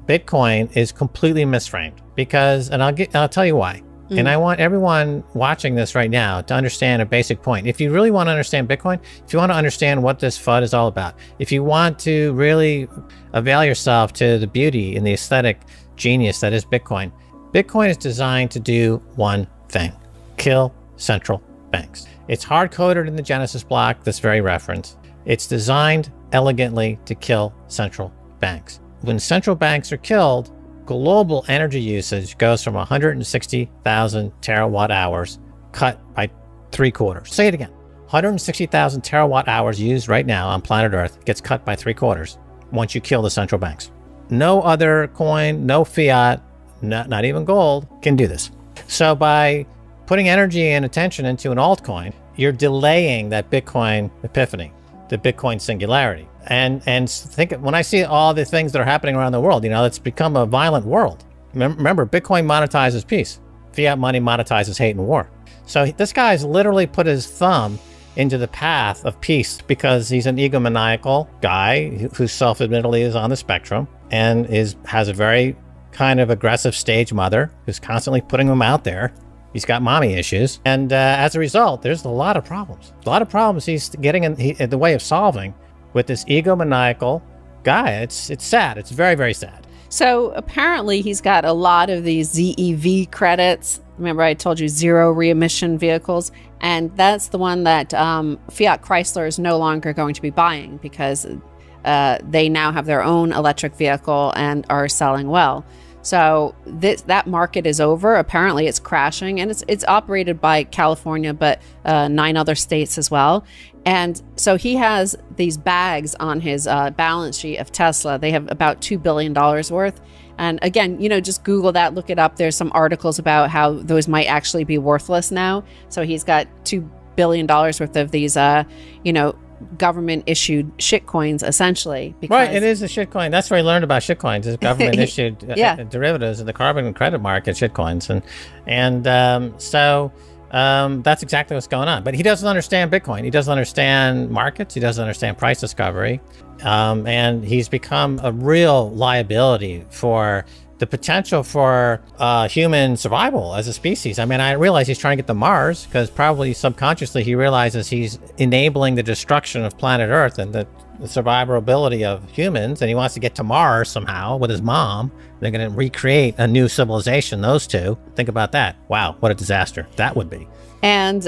Bitcoin is completely misframed because, and I'll tell you why. And I want everyone watching this right now to understand a basic point. If you really want to understand Bitcoin, if you want to understand what this FUD is all about, if you want to really avail yourself to the beauty and the aesthetic genius that is Bitcoin, Bitcoin is designed to do one thing: kill central banks. It's hard-coded in the Genesis block, this very reference. It's designed elegantly to kill central banks. When central banks are killed, global energy usage goes from 160,000 terawatt hours, cut by 3/4. Say it again. 160,000 terawatt hours used right now on planet Earth gets cut by 3/4 once you kill the central banks. No other coin, no fiat, not even gold can do this. So by putting energy and attention into an altcoin, you're delaying that Bitcoin epiphany, the Bitcoin singularity. And think, when I see all the things that are happening around the world, it's become a violent world. Remember, Bitcoin monetizes peace. Fiat money monetizes hate and war. So this guy's literally put his thumb into the path of peace because he's an egomaniacal guy who self-admittedly is on the spectrum and has a very kind of aggressive stage mother who's constantly putting him out there. He's got mommy issues. And as a result, there's a lot of problems. A lot of problems he's getting in the way of solving with this egomaniacal guy. It's sad. It's very, very sad. So apparently he's got a lot of these ZEV credits. Remember I told you zero re-emission vehicles? And that's the one that Fiat Chrysler is no longer going to be buying because they now have their own electric vehicle and are selling well. So that market is over. Apparently it's crashing, and it's operated by California, but 9 other states as well. And so he has these bags on his balance sheet of Tesla. They have about $2 billion worth. And again, just Google that, look it up. There's some articles about how those might actually be worthless now. So he's got $2 billion worth of these, government issued shit coins, essentially. Right, it is a shit coin. That's where I learned about shit coins, is government issued derivatives in the carbon credit market, shit coins. So that's exactly what's going on. But he doesn't understand Bitcoin. He doesn't understand markets. He doesn't understand price discovery. And he's become a real liability for the potential for human survival as a species. I mean, I realize he's trying to get to Mars because probably subconsciously he realizes he's enabling the destruction of planet Earth and the survivability of humans, and he wants to get to Mars somehow with his mom. They're going to recreate a new civilization, those two. Think about that. Wow, what a disaster that would be. And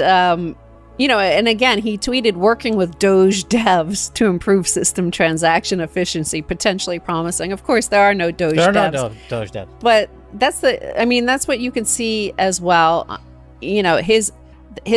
and again, he tweeted, working with Doge devs to improve system transaction efficiency, potentially promising. Of course, there are no Doge devs. There are no Doge devs. But that's what you can see as well. His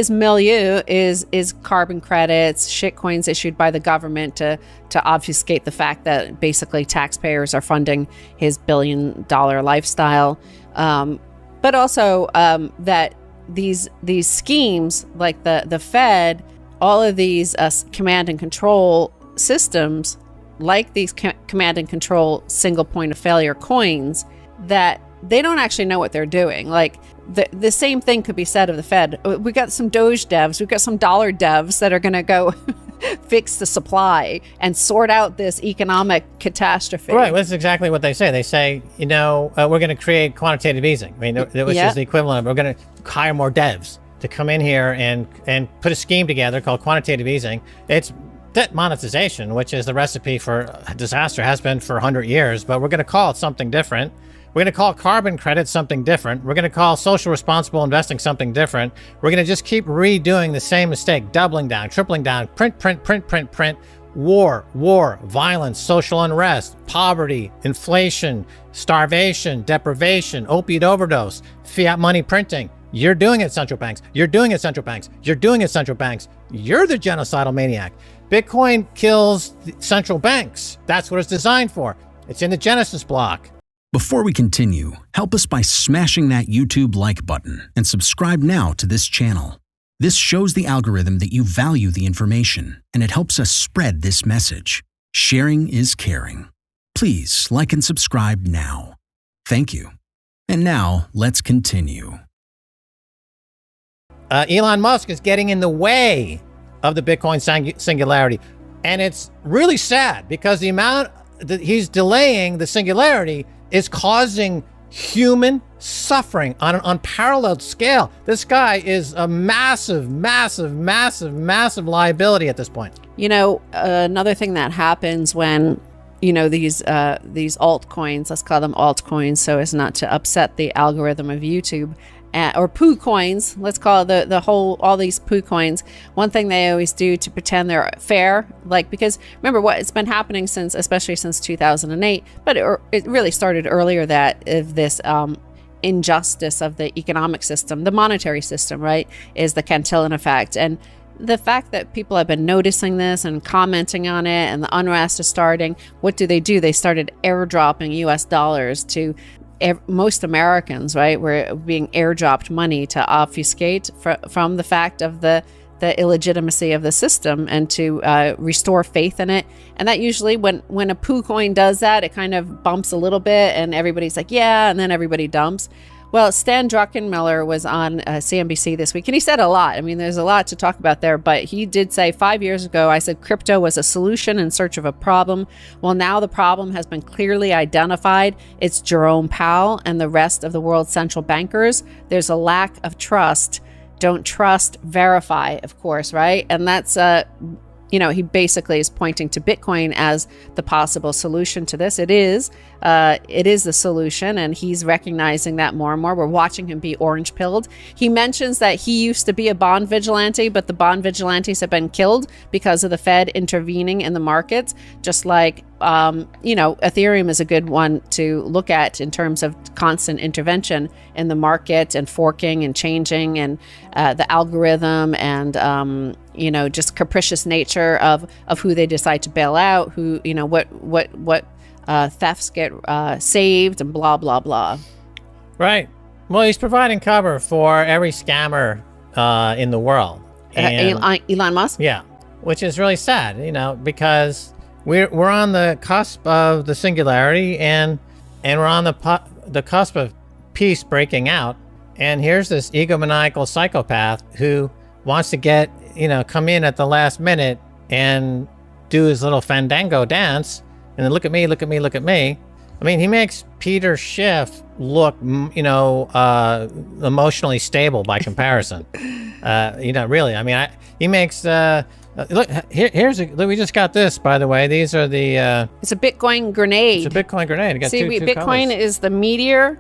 milieu is carbon credits, shitcoins issued by the government to obfuscate the fact that basically taxpayers are funding his billion-dollar lifestyle. But also that these schemes like the Fed, all of these command and control systems, like these command and control single point of failure coins, that they don't actually know what they're doing. Like the same thing could be said of the Fed. We got some Doge devs, we've got some dollar devs that are going to go fix the supply and sort out this economic catastrophe. Right, that's exactly what they say. They say, we're going to create quantitative easing. I mean, which is the equivalent of, we're going to hire more devs to come in here and put a scheme together called quantitative easing. It's debt monetization, which is the recipe for disaster, has been for 100 years, but we're going to call it something different. We're going to call carbon credits something different. We're going to call social responsible investing something different. We're going to just keep redoing the same mistake, doubling down, tripling down, print, war, violence, social unrest, poverty, inflation, starvation, deprivation, opiate overdose, fiat money printing. You're doing it, central banks. You're doing it, central banks. You're doing it, central banks. You're the genocidal maniac. Bitcoin kills central banks. That's what it's designed for. It's in the Genesis block. Before we continue, help us by smashing that YouTube like button and subscribe now to this channel. This shows the algorithm that you value the information, and it helps us spread this message. Sharing is caring. Please like and subscribe now. Thank you. And now, let's continue. Elon Musk is getting in the way of the Bitcoin singularity. And it's really sad because the amount that he's delaying the singularity is causing human suffering on an unparalleled scale. This guy is a massive liability at this point. Another thing that happens when these altcoins, let's call them altcoins so as not to upset the algorithm of YouTube, or poo coins, let's call it all these poo coins. One thing they always do to pretend they're fair, because remember what it's been happening especially since 2008, but it really started earlier, that of this injustice of the economic system, the monetary system, right, is the Cantillon effect. And the fact that people have been noticing this and commenting on it, and the unrest is starting, what do? They started airdropping US dollars to most Americans, right? We're being airdropped money to obfuscate from the fact of the illegitimacy of the system, and to restore faith in it. And that usually, when a poo coin does that, it kind of bumps a little bit, and everybody's like, yeah, and then everybody dumps. Well, Stan Druckenmiller was on CNBC this week, and he said a lot. I mean, there's a lot to talk about there, but he did say 5 years ago, I said crypto was a solution in search of a problem. Well, now the problem has been clearly identified. It's Jerome Powell and the rest of the world's central bankers. There's a lack of trust. Don't trust, verify, of course, right? And that's he basically is pointing to Bitcoin as the possible solution to this. It is the solution, and he's recognizing that more and more. We're watching him be orange pilled. He mentions that he used to be a bond vigilante, but the bond vigilantes have been killed because of the Fed intervening in the markets. Just like Ethereum is a good one to look at in terms of constant intervention in the market, and forking and changing, and the algorithm, and just capricious nature of who they decide to bail out, who what thefts get saved, and blah blah blah. Right. Well, he's providing cover for every scammer in the world. Elon Musk. Yeah, which is really sad, because we're on the cusp of the singularity, and we're on the cusp of peace breaking out. And here's this egomaniacal psychopath who wants to come in at the last minute and do his little fandango dance, and then look at me. I mean, he makes Peter Schiff look, emotionally stable by comparison. Really. I mean, he makes. Look, look, we just got this, by the way. These are the. It's a Bitcoin grenade. It's a Bitcoin grenade. It got two Bitcoin colors. Is the meteor.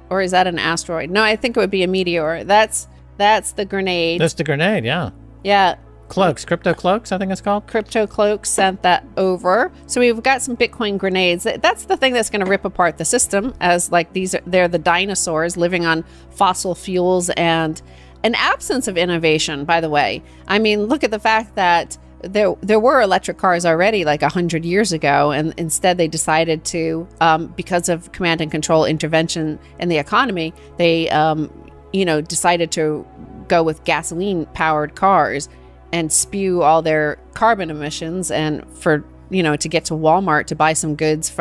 Or is that an asteroid? No, I think it would be a meteor. That's the grenade. That's the grenade, yeah. Yeah. Cloaks, crypto cloaks, I think it's called. Crypto Cloaks sent that over. So we've got some Bitcoin grenades. That's the thing that's going to rip apart the system, as they're the dinosaurs living on fossil fuels and an absence of innovation, by the way. I mean, look at the fact that there were electric cars already 100 years ago, and instead they decided to, because of command and control intervention in the economy, they, decided to go with gasoline powered cars and spew all their carbon emissions, and to get to Walmart to buy some goods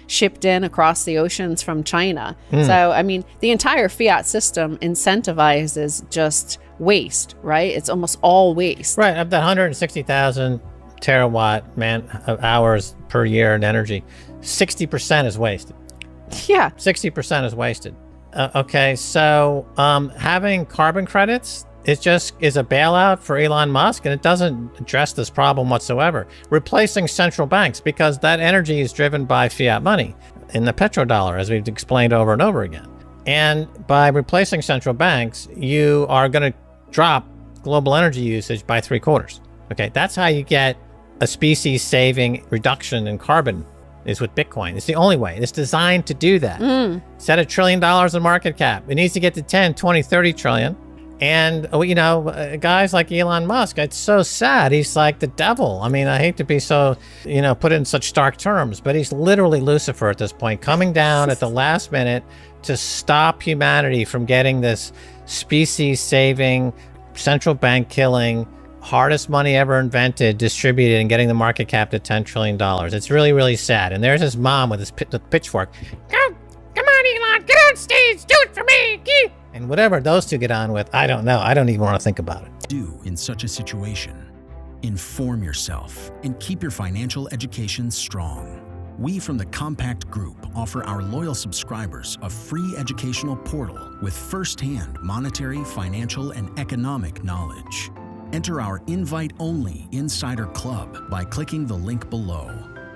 shipped in across the oceans from China. So, I mean, the entire fiat system incentivizes just waste, right? It's almost all waste. Right. Of the 160,000 terawatt hours per year in energy, 60% is wasted. Yeah. 60% is wasted. Okay. So, having carbon credits is a bailout for Elon Musk, and it doesn't address this problem whatsoever. Replacing central banks, because that energy is driven by fiat money in the petrodollar, as we've explained over and over again. And by replacing central banks, you are going to drop global energy usage by 3/4. Okay, that's how you get a species-saving reduction in carbon, is with Bitcoin. It's the only way. It's designed to do that. Set $1 trillion in market cap. It needs to get to 10, 20, 30 trillion. And, guys like Elon Musk, it's so sad. He's like the devil. I mean, I hate to be so, put in such stark terms, but he's literally Lucifer at this point, coming down at the last minute to stop humanity from getting this species-saving, central bank killing, hardest money ever invented, distributed, and getting the market cap to $10 trillion. It's really, really sad. And there's his mom with his pitchfork. Come on, Elon, get on stage, do it for me. And whatever those two get on with, I don't know. I don't even want to think about it. Do in such a situation. Inform yourself and keep your financial education strong. We from the Compact Group offer our loyal subscribers a free educational portal with first-hand monetary, financial, and economic knowledge. Enter our invite-only Insider Club by clicking the link below.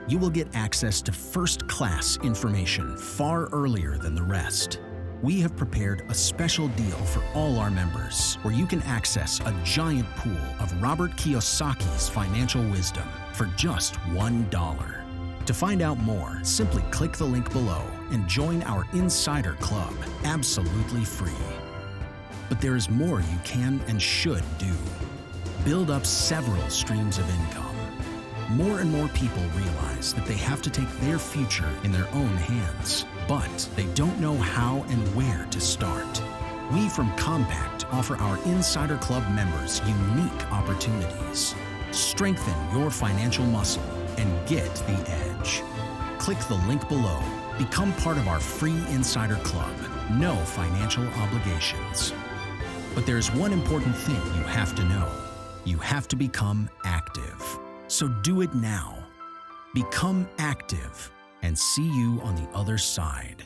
You will get access to first-class information far earlier than the rest. We have prepared a special deal for all our members where you can access a giant pool of Robert Kiyosaki's financial wisdom for just $1. To find out more, simply click the link below and join our Insider Club absolutely free. But there is more you can and should do. Build up several streams of income. More and more people realize that they have to take their future in their own hands, but they don't know how and where to start. We from Compact offer our Insider Club members unique opportunities. Strengthen your financial muscle and get the edge. Click the link below. Become part of our free Insider Club. No financial obligations. But there's one important thing you have to know. You have to become active. So do it now. Become active and see you on the other side.